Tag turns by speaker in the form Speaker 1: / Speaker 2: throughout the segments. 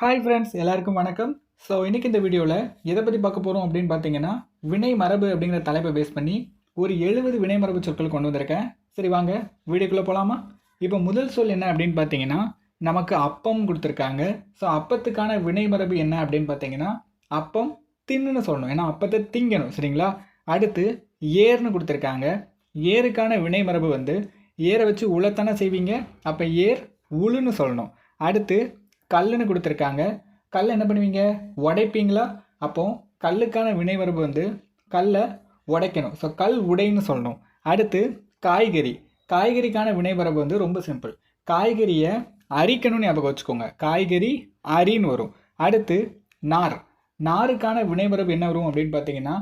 Speaker 1: Hi friends, எல்லாருக்கும் வணக்கம். So இன்றைக்கி இந்த வீடியோவில் எதை பற்றி பார்க்க போகிறோம் அப்படின்னு பார்த்தீங்கன்னா, வினை மரபு அப்படிங்கிற தலைப்பை பேஸ் பண்ணி ஒரு 70 வினை மரபு சொற்கள் கொண்டு வந்திருக்கேன். சரி வாங்க வீடியோக்குள்ளே போகலாமா? இப்போ முதல் சொல் என்ன அப்படின்னு பார்த்தீங்கன்னா, நமக்கு அப்பம் கொடுத்துருக்காங்க. ஸோ அப்பத்துக்கான வினை மரபு என்ன அப்படின்னு பார்த்தீங்கன்னா, அப்பம் தின்னுன்னு சொல்லணும். ஏன்னா அப்பத்தை திங்கணும், சரிங்களா? அடுத்து ஏர்னு கொடுத்துருக்காங்க. ஏருக்கான வினை மரபு வந்து ஏரை வச்சு உழத்தானே செய்வீங்க, அப்போ ஏர் உளுன்னு சொல்லணும். அடுத்து கல்லுன்னு கொடுத்துருக்காங்க. கல் என்ன பண்ணுவீங்க? உடைப்பீங்களா? அப்போ கல்லுக்கான வினை மரபு வந்து கல்லை உடைக்கணும். ஸோ கல் உடைன்னு சொல்லணும். அடுத்து காய்கறி. காய்கறிக்கான வினை மரபு வந்து ரொம்ப சிம்பிள். காய்கறியை அரிக்கணும்னு ஞாபகம் வச்சுக்கோங்க. காய்கறி அரின்னு வரும். அடுத்து நார். நாருக்கான வினை மரபு என்ன வரும் அப்படின்னு பார்த்தீங்கன்னா,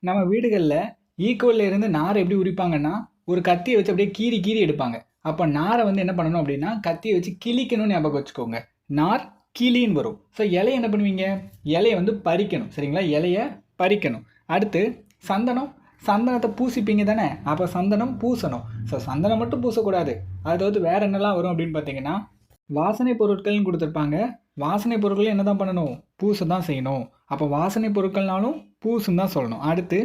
Speaker 1: நம்ம வீடுகளில் ஈக்குவலில் இருந்து நார் எப்படி உரிப்பாங்கன்னா, ஒரு கத்தியை வச்சு அப்படியே கீறி கீறி எடுப்பாங்க. அப்போ நாரை வந்து என்ன பண்ணணும் அப்படின்னா, கத்தியை வச்சு கிழிக்கணும்னு ஞாபகம் வச்சுக்கோங்க. நார் கிளின்னு வரும். ஸோ இலையை என்ன பண்ணுவீங்க? இலையை வந்து பறிக்கணும், சரிங்களா? இலையை பறிக்கணும். அடுத்து சந்தனம். சந்தனத்தை பூசிப்பீங்க தானே, அப்போ சந்தனம் பூசணும். ஸோ சந்தனம் மட்டும் பூசக்கூடாது, அதாவது வேறு என்னெல்லாம் வரும் அப்படின்னு பார்த்தீங்கன்னா, வாசனை பொருட்கள்னு கொடுத்துருப்பாங்க. வாசனை பொருட்கள் என்ன தான் பண்ணணும்? பூச தான் செய்யணும். அப்போ வாசனை பொருட்கள்னாலும் பூசுன்னு தான் சொல்லணும். அடுத்து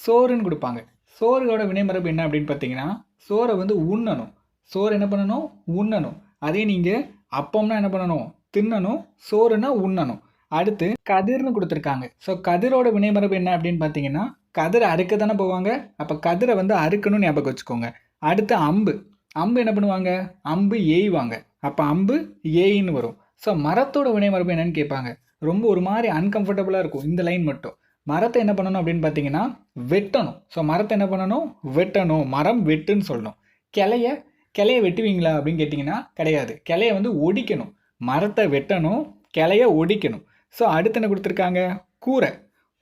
Speaker 1: சோறுன்னு கொடுப்பாங்க. சோறுகளோட வினைமரபு என்ன அப்படின்னு பார்த்தீங்கன்னா, சோறை வந்து உண்ணணும். சோறு என்ன பண்ணணும்? உண்ணணும். அதே நீங்கள் அப்பம்னா என்ன பண்ணணும்? தின்னணும். சோறுனா உண்ணணும். அடுத்து கதிர்னு கொடுத்துருக்காங்க. ஸோ கதிரோட வினைமரபு என்ன அப்படின்னு பார்த்தீங்கன்னா, கதிரை அறுக்க தானே போவாங்க, அப்போ கதிரை வந்து அறுக்கணும்னு ஞாபகம் வச்சுக்கோங்க. அடுத்து அம்பு. அம்பு என்ன பண்ணுவாங்க? அம்பு ஏய்வாங்க, அப்போ அம்பு ஏயின்னு வரும். ஸோ மரத்தோட வினைமரபு என்னன்னு கேட்பாங்க. ரொம்ப ஒரு மாதிரி அன்கம்ஃபர்டபுளாக இருக்கும் இந்த லைன் மட்டும். மரத்தை என்ன பண்ணணும் அப்படின்னு பார்த்தீங்கன்னா, வெட்டணும். ஸோ மரத்தை என்ன பண்ணணும்? வெட்டணும். மரம் வெட்டுன்னு சொல்லணும். கிளைய வெட்டுவீங்களா அப்படின்னு கேட்டிங்கன்னா கிடையாது. கிளைய வந்து ஒடிக்கணும். மரத்தை வெட்டணும், கிளைய ஒடிக்கணும். ஸோ அடுத்து என்ன கொடுத்துருக்காங்க? கூரை.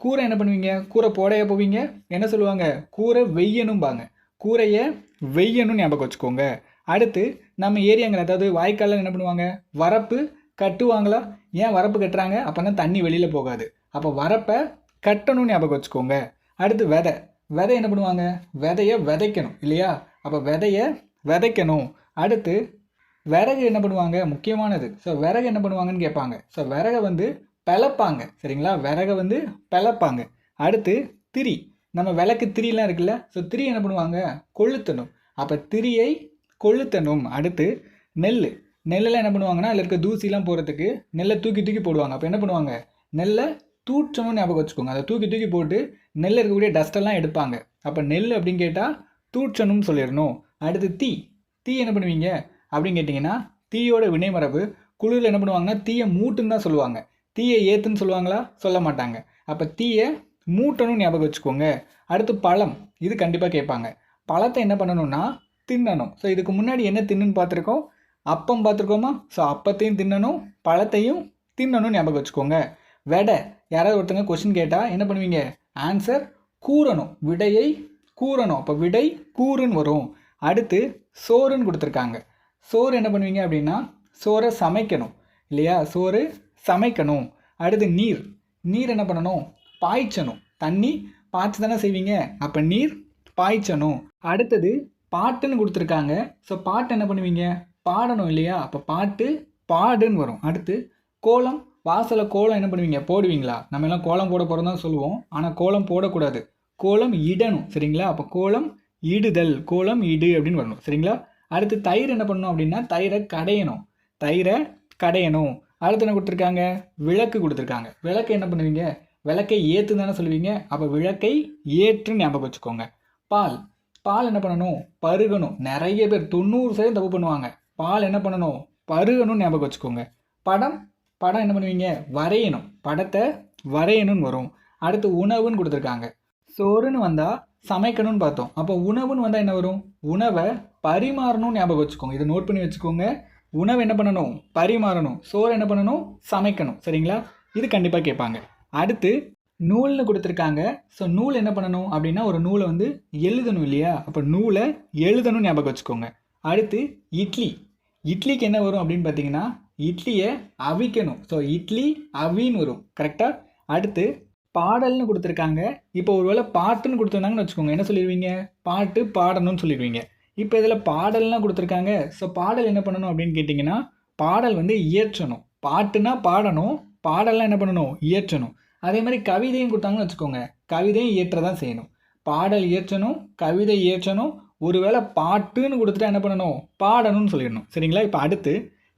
Speaker 1: கூரை என்ன பண்ணுவீங்க? கூரை போடைய போவீங்க, என்ன சொல்லுவாங்க? கூரை வெய்யணும்பாங்க. கூரையை வெய்யணும்னு ஞாபகம் வச்சுக்கோங்க. அடுத்து நம்ம ஏரியாங்கள், அதாவது வாய்க்காலில் என்ன பண்ணுவாங்க? வரப்பு கட்டுவாங்களா? ஏன் வரப்பு கட்டுறாங்க? அப்போ தான் தண்ணி வெளியில் போகாது. அப்போ வரப்பை கட்டணும்னு ஞாபகம் வச்சுக்கோங்க. அடுத்து விதை என்ன பண்ணுவாங்க? விதையை விதைக்கணும் இல்லையா? அப்போ விதையை விதைக்கணும். அடுத்து விறகு என்ன பண்ணுவாங்க? முக்கியமானது. ஸோ விறகு என்ன பண்ணுவாங்கன்னு கேட்பாங்க. ஸோ விறகை வந்து பிளப்பாங்க, சரிங்களா? விறகை வந்து பிளப்பாங்க. அடுத்து திரி. நம்ம விளக்கு திரியெலாம் இருக்குல்ல, ஸோ திரி என்ன பண்ணுவாங்க? கொளுத்தணும். அப்போ திரியை கொளுத்தணும். அடுத்து நெல்லில் என்ன பண்ணுவாங்கன்னா, அதில் இருக்க தூசிலாம் போகிறதுக்கு நெல்லை தூக்கி தூக்கி போடுவாங்க. அப்போ என்ன பண்ணுவாங்க? நெல்லை தூற்றணும்னு ஞாபகம் வச்சுக்கோங்க. அதை தூக்கி தூக்கி போட்டு நெல்லில் இருக்கக்கூடிய டஸ்டெல்லாம் எடுப்பாங்க. அப்போ நெல் அப்படின்னு கேட்டால் தூற்றணும்னு சொல்லிடணும். அடுத்து தீ என்ன பண்ணுவீங்க அப்படின்னு கேட்டிங்கன்னா, தீயோட வினைமரபு குளிரில் என்ன பண்ணுவாங்கன்னா, தீயை மூட்டுன்னு தான் சொல்லுவாங்க. தீயை ஏற்றுன்னு சொல்லுவாங்களா? சொல்ல மாட்டாங்க. அப்போ தீயை மூட்டணும்னு ஞாபகம் வச்சுக்கோங்க. அடுத்து பழம். இது கண்டிப்பாக கேட்பாங்க. பழத்தை என்ன பண்ணணும்னா தின்னணும். ஸோ இதுக்கு முன்னாடி என்ன தின்னுன்னு பார்த்துருக்கோம்? அப்பம் பார்த்துருக்கோமா? ஸோ அப்பத்தையும் தின்னணும், பழத்தையும் தின்னணும்னு ஞாபகம் வச்சுக்கோங்க. விடை. யாராவது ஒருத்தங்க கொஸ்டின் கேட்டால் என்ன பண்ணுவீங்க? ஆன்சர் கூறணும். விடையை கூறணும். அப்போ விடை கூறுன்னு வரும். அடுத்து சோறுன்னு கொடுத்துருக்காங்க. சோறு என்ன பண்ணுவீங்க அப்படின்னா, சோறை சமைக்கணும் இல்லையா? சோறு சமைக்கணும். அடுத்து நீர் என்ன பண்ணணும்? பாய்ச்சணும். தண்ணி பாய்ச்சி தானே செய்வீங்க, அப்போ நீர் பாய்ச்சணும். அடுத்தது பாட்டுன்னு கொடுத்துருக்காங்க. ஸோ பாட்டு என்ன பண்ணுவீங்க? பாடணும் இல்லையா? அப்போ பாட்டு பாடுன்னு வரும். அடுத்து கோலம். வாசலில் கோலம் என்ன பண்ணுவீங்க? போடுவீங்களா? நம்ம எல்லாம் கோலம் போட போகிறோம் தான் சொல்லுவோம், ஆனால் கோலம் போடக்கூடாது. கோலம் இடணும், சரிங்களா? அப்போ கோலம் இடுதல், கோலம் இடு அப்படின்னு வரணும், சரிங்களா? அடுத்து தயிர் என்ன பண்ணணும் அப்படின்னா, தயிரை கடையணும். அடுத்து என்ன கொடுத்துருக்காங்க? விளக்கு கொடுத்துருக்காங்க. விளக்கு என்ன பண்ணுவீங்க? விளக்கை ஏற்று தானே சொல்லுவீங்க, அப்போ விளக்கை ஏற்றுன்னு ஞாபகம் வச்சுக்கோங்க. பால் என்ன பண்ணணும்? பருகணும். நிறைய பேர் 90% தப்பு பண்ணுவாங்க. பால் என்ன பண்ணணும்? பருகணும்னு ஞாபகம் வச்சுக்கோங்க. படம் என்ன பண்ணுவீங்க? வரையணும். படத்தை வரையணும்னு வரும். அடுத்து உணவுன்னு கொடுத்துருக்காங்க. சோறுன்னு வந்தால் சமைக்கணும்னு பார்த்தோம். அப்போ உணவுன்னு வந்தால் என்ன வரும்? உணவை பரிமாறணும்னு ஞாபகம் வச்சுக்கோங்க. இதை நோட் பண்ணி வச்சுக்கோங்க. உணவு என்ன பண்ணணும்? பரிமாறணும். சோறு என்ன பண்ணணும்? சமைக்கணும், சரிங்களா? இது கண்டிப்பாக கேட்பாங்க. அடுத்து நூல்னு கொடுத்துருக்காங்க. ஸோ நூல் என்ன பண்ணணும் அப்படின்னா, ஒரு நூலை வந்து எழுதணும் இல்லையா? அப்போ நூலை எழுதணும்னு ஞாபகம் வச்சுக்கோங்க. அடுத்து இட்லிக்கு என்ன வரும் அப்படின்னு பார்த்தீங்கன்னா, இட்லியை அவிக்கணும். ஸோ இட்லி அவின்னு வரும், கரெக்டாக? அடுத்து பாடல்னு கொடுத்துருக்காங்க. இப்போ ஒருவேளை பாட்டுன்னு கொடுத்துருந்தாங்கன்னு வச்சுக்கோங்க, என்ன சொல்லிடுவீங்க? பாட்டு பாடணும்னு சொல்லிடுவீங்க. இப்போ இதில் பாடல்லாம் கொடுத்துருக்காங்க. ஸோ பாடல் என்ன பண்ணணும் அப்படின்னு கேட்டிங்கன்னா, பாடல் வந்து இயற்றணும். பாட்டுனா பாடணும், பாடலாம் என்ன பண்ணணும், இயற்றணும். அதே மாதிரி கவிதையும் கொடுத்தாங்கன்னு வச்சுக்கோங்க, கவிதையும் இயற்ற தான் செய்யணும். பாடல் இயற்றணும், கவிதை இயற்றணும். ஒருவேளை பாட்டுன்னு கொடுத்துட்டா என்ன பண்ணணும், பாடணும்னு சொல்லிடணும். சரிங்களா? இப்போ அடுத்து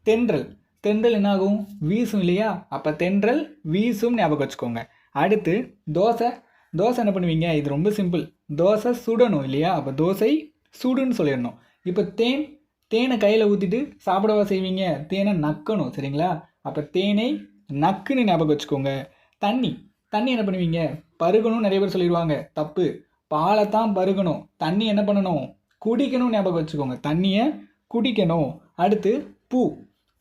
Speaker 1: தென்றல். தென்றல் என்ன ஆகும், வீசும் இல்லையா? அப்போ தென்றல் வீசும் ஞாபகம் வச்சுக்கோங்க. அடுத்து தோசை. தோசை என்ன பண்ணுவீங்க, இது ரொம்ப சிம்பிள், தோசை சுடணும் இல்லையா? அப்போ தோசை சுடுன்னு சொல்லிடணும். இப்போ தேன். தேனை கையில் ஊற்றிட்டு சாப்பிடவா செய்வீங்க, தேனை நக்கணும். சரிங்களா? அப்போ தேனை நக்குன்னு ஞாபகம் வச்சுக்கோங்க. தண்ணி. தண்ணி என்ன பண்ணுவீங்க, பருகணும் நிறைய பேர் சொல்லிடுவாங்க, தப்பு. பாலைத்தான் பருகணும், தண்ணி என்ன பண்ணணும், குடிக்கணும் ஞாபகம் வச்சுக்கோங்க. தண்ணியை குடிக்கணும். அடுத்து பூ.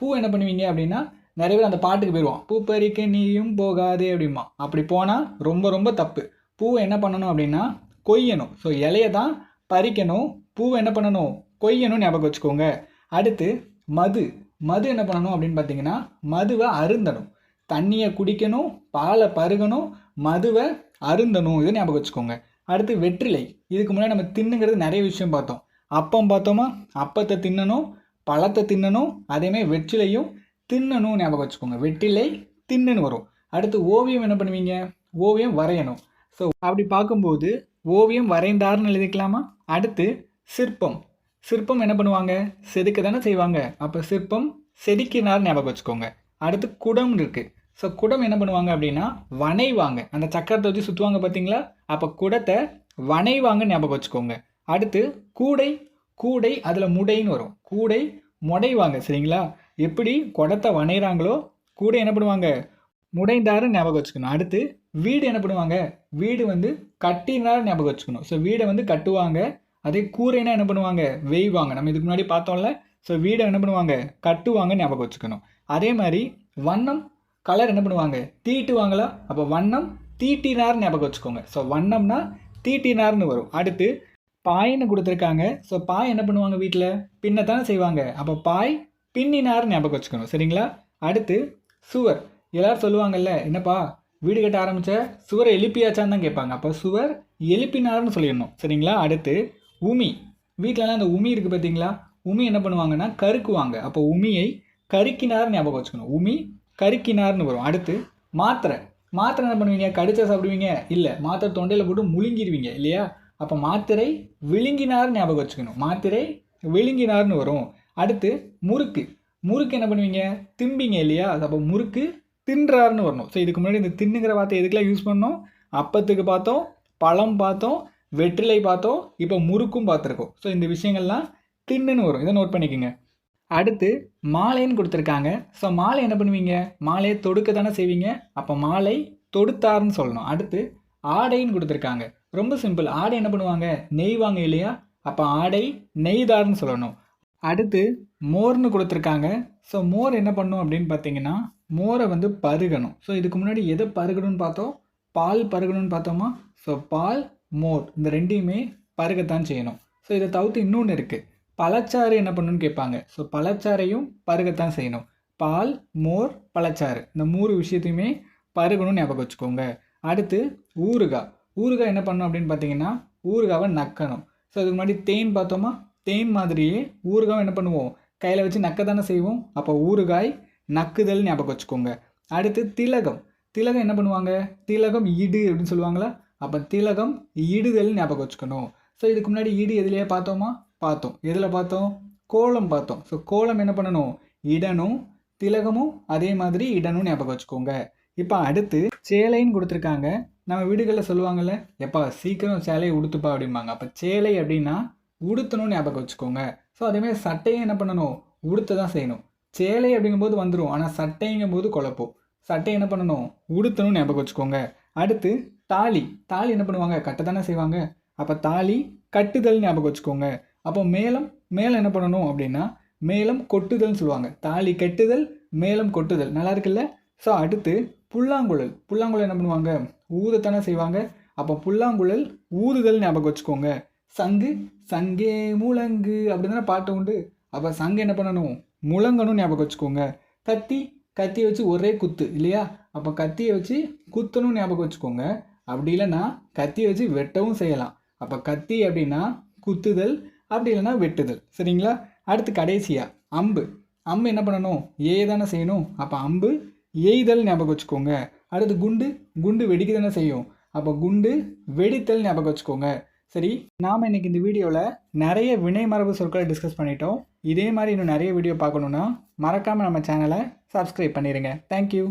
Speaker 1: பூ என்ன பண்ணுவீங்க அப்படின்னா, நிறைய பேர் அந்த பாட்டுக்கு போயிடுவான், பூ பறிக்க நீயும் போகாதே அப்படிமா. அப்படி போனால் ரொம்ப ரொம்ப தப்பு. பூவை என்ன பண்ணணும் அப்படின்னா கொய்யணும். ஸோ இலையை தான் பறிக்கணும், பூவை என்ன பண்ணணும், கொய்யணும் ஞாபகம் வச்சுக்கோங்க. அடுத்து மது. மது என்ன பண்ணணும் அப்படின்னு பார்த்தீங்கன்னா, மதுவை அருந்தணும். தண்ணியை குடிக்கணும், பாலை பருகணும், மதுவை அருந்தணும், இதை ஞாபகம் வச்சுக்கோங்க. அடுத்து வெற்றிலை. இதுக்கு முன்னாடி நம்ம தின்னுங்கிறது நிறைய விஷயம் பார்த்தோம். அப்பம் பார்த்தோமா, அப்பத்தை தின்னணும், பழத்தை தின்னணும், அதேமாதிரி வெற்றிலையும் தின்னணும் ஞாபகம் வச்சுக்கோங்க. வெற்றிலை தின்னுன்னு வரும். அடுத்து ஓவியம் என்ன பண்ணுவீங்க, ஓவியம் வரையணும். ஸோ அப்படி பார்க்கும்போது ஓவியம் வரைந்தார்னு எழுதிக்கலாமா? அடுத்து சிற்பம். சிற்பம் என்ன பண்ணுவாங்க, செதுக்க தானே செய்வாங்க. அப்போ சிற்பம் செதுக்கினார் ஞாபகம் வச்சுக்கோங்க. அடுத்து குடம் இருக்குது. ஸோ குடம் என்ன பண்ணுவாங்க அப்படின்னா வனைவாங்க. அந்த சக்கரத்தை வச்சு சுற்றுவாங்க பார்த்தீங்களா? அப்போ குடத்தை வனைவாங்க ஞாபகம் வச்சுக்கோங்க. அடுத்து கூடை. கூடை அதில் முடைன்னு வரும், கூடை முடைவாங்க. சரிங்களா? எப்படி குடத்தை வனைகிறாங்களோ கூடை என்ன பண்ணுவாங்க, முடைந்தாருன்னு ஞாபகம் வச்சுக்கணும். அடுத்து வீடு என்ன பண்ணுவாங்க, வீடு வந்து கட்டினார் ஞாபகம் வச்சுக்கணும். ஸோ வீடை வந்து கட்டுவாங்க. அதே கூரைனா என்ன பண்ணுவாங்க, வெய்வாங்க. நம்ம இதுக்கு முன்னாடி பார்த்தோம்ல. ஸோ வீடை என்ன பண்ணுவாங்க, கட்டுவாங்க ஞாபகம் வச்சுக்கணும். அதே மாதிரி வண்ணம், கலர் என்ன பண்ணுவாங்க, தீட்டுவாங்களா? அப்போ வண்ணம் தீட்டினார் ஞாபகம் வச்சுக்கோங்க. ஸோ வண்ணம்னா தீட்டினார்னு வரும். அடுத்து பாயின்னு கொடுத்துருக்காங்க. ஸோ பாய் என்ன பண்ணுவாங்க, வீட்டில் பின்னத்தானே செய்வாங்க. அப்போ பாய் பின்னினார் ஞாபகம் வச்சுக்கணும். சரிங்களா? அடுத்து சுவர். எல்லாரும் சொல்லுவாங்கல்ல, என்னப்பா வீடு கட்ட ஆரம்பித்த சுவரை எழுப்பியாச்சான்னு தான் கேட்பாங்க. அப்போ சுவர் எழுப்பினார்னு சொல்லிடணும். சரிங்களா? அடுத்து உமி. வீட்டிலலாம் அந்த உமி இருக்குது பார்த்தீங்களா? உமி என்ன பண்ணுவாங்கன்னா கருக்குவாங்க. அப்போ உமியை கருக்கினார் ஞாபகம் வச்சுக்கணும். உமி கருக்கினார்னு வரும். அடுத்து மாத்திரை. மாத்திரை என்ன பண்ணுவீங்க, கடிச்சா சாப்பிடுவீங்க? இல்லை, மாத்திரை தொண்டையில் போட்டு முழுங்கிடுவீங்க இல்லையா? அப்போ மாத்திரை விழுங்கினார் ஞாபகம் வச்சுக்கணும். மாத்திரை விழுங்கினார்னு வரும். அடுத்து முறுக்கு. முறுக்கு என்ன பண்ணுவீங்க, திம்பிங்க இல்லையா? அப்போ முறுக்கு தின்றார்னு வரணும். ஸோ இதுக்கு முன்னாடி இந்த தின்னுங்கிற வார்த்தை எதுக்கெல்லாம் யூஸ் பண்ணோம், அப்பத்துக்கு பார்த்தோம், பழம் பார்த்தோம், வெற்றிலை பார்த்தோம், இப்போ முறுக்கும் பார்த்துருக்கோம். ஸோ இந்த விஷயங்கள்லாம் தின்னுன்னு வரும், இதை நோட் பண்ணிக்கோங்க. அடுத்து மாலைன்னு கொடுத்துருக்காங்க. ஸோ மாலை என்ன பண்ணுவீங்க, மாலையை தொடுக்க தானே செய்வீங்க. அப்போ மாலை தொடுத்தார்னு சொல்லணும். அடுத்து ஆடைன்னு கொடுத்துருக்காங்க. ரொம்ப சிம்பிள். ஆடை என்ன பண்ணுவாங்க, நெய்வாங்க இல்லையா? அப்போ ஆடை நெய்தார்னு சொல்லணும். அடுத்து மோர்னு கொடுத்துருக்காங்க. ஸோ மோர் என்ன பண்ணும் அப்படின்னு பார்த்தீங்கன்னா, மோரை வந்து பருகணும். ஸோ இதுக்கு முன்னாடி எதை பருகணும்னு பார்த்தோம், பால் பருகணும்னு பார்த்தோமா? ஸோ பால், மோர் இந்த ரெண்டையுமே பருகத்தான் செய்யணும். ஸோ இதை தவிர்த்து இன்னொன்று இருக்குது, பழச்சாறு என்ன பண்ணணும்னு கேட்பாங்க. ஸோ பழச்சாறையும் பருகத்தான் செய்யணும். பால், மோர், பழச்சாறு இந்த 3 விஷயத்தையுமே பருகணும்னு ஞாபகம் வச்சுக்கோங்க. அடுத்து ஊறுகாய். ஊறுகாய் என்ன பண்ணணும் அப்படின்னு பார்த்தீங்கன்னா, ஊறுகாவை நக்கணும். ஸோ அதுக்கு முன்னாடி தேன் பார்த்தோமா? தேன் மாதிரியே ஊறுகாய் என்ன பண்ணுவோம், கையில் வச்சு நக்க தானே செய்வோம். அப்போ ஊறுகாய் நக்குதல் ஞாபகம் வச்சுக்கோங்க. அடுத்து திலகம். திலகம் என்ன பண்ணுவாங்க, திலகம் இடு அப்படின்னு சொல்லுவாங்களா? அப்போ திலகம் இடுதல் ஞாபகம் வச்சுக்கணும். ஸோ இதுக்கு முன்னாடி இடு எதுலையே பார்த்தோமா? பார்த்தோம். எதில் பார்த்தோம், கோலம் பார்த்தோம். ஸோ கோலம் என்ன பண்ணணும், இடணும். திலகமும் அதே மாதிரி இடணும் ஞாபகம் வச்சுக்கோங்க. இப்போ அடுத்து சேலைன்னு கொடுத்துருக்காங்க. நம்ம வீடுகளில் சொல்லுவாங்கள்ல, எப்பா சீக்கிரம் சேலையை உடுத்துப்பா அப்படிம்பாங்க. அப்போ சேலை அப்படின்னா உடுத்தணும்னு ஞாபகம் வச்சுக்கோங்க. ஸோ அதேமாதிரி சட்டையை என்ன பண்ணணும், உடுத்த தான் செய்யணும். சேலை அப்படிங்கும்போது வந்துடும், ஆனால் சட்டைங்கும் போது குழப்பம். சட்டை என்ன பண்ணணும், உடுத்தணும்னு ஞாபகம் வச்சுக்கோங்க. அடுத்து தாலி. தாலி என்ன பண்ணுவாங்க, கட்ட தானே செய்வாங்க. அப்போ தாலி கட்டுதல் ஞாபகம் வச்சுக்கோங்க. அப்போ மேளம். மேளம் என்ன பண்ணணும் அப்படின்னா, மேளம் கொட்டுதல்னு சொல்லுவாங்க. தாலி கட்டுதல், மேளம் கொட்டுதல். நல்லா இருக்குல்ல? ஸோ அடுத்து புல்லாங்குழல். புல்லாங்குழல் என்ன பண்ணுவாங்க, ஊதத்தானே செய்வாங்க. அப்போ புல்லாங்குழல் ஊதுதல் ஞாபகம் வச்சுக்கோங்க. சங்கு, சங்கே முழங்கு அப்படி தானே பாட்டு உண்டு. அப்போ சங்கு என்ன பண்ணணும், முழங்கணும் ஞாபகம் வச்சுக்கோங்க. கத்தி. கத்தியை வச்சு ஒரே குத்து இல்லையா? அப்போ கத்தியை வச்சு குத்தணும் ஞாபகம் வச்சுக்கோங்க. அப்படி இல்லைன்னா கத்தியை வச்சு வெட்டவும் செய்யலாம். அப்போ கத்தி அப்படின்னா குத்துதல், அப்படி இல்லைன்னா வெட்டுதல். சரிங்களா? அடுத்து கடைசியாக அம்பு. அம்பு என்ன பண்ணணும்? ஏ தானே செய்யணும். அப்போ அம்பு எய்தல் ஞாபகம் வச்சுக்கோங்க. அடுத்து குண்டு, குண்டு வெடிக்க தானே செய்யும். அப்போ குண்டு வெடித்தல் ஞாபகம் வச்சுக்கோங்க. சரி, நாம் இன்றைக்கி இந்த வீடியோவில் நிறைய வினை மரபு சொற்களை டிஸ்கஸ் பண்ணிட்டோம். இதே மாதிரி இன்னும் நிறைய வீடியோ பார்க்கணுன்னா மறக்காமல் நம்ம சேனலை சப்ஸ்கிரைப் பண்ணிடுங்க. தேங்க்யூ.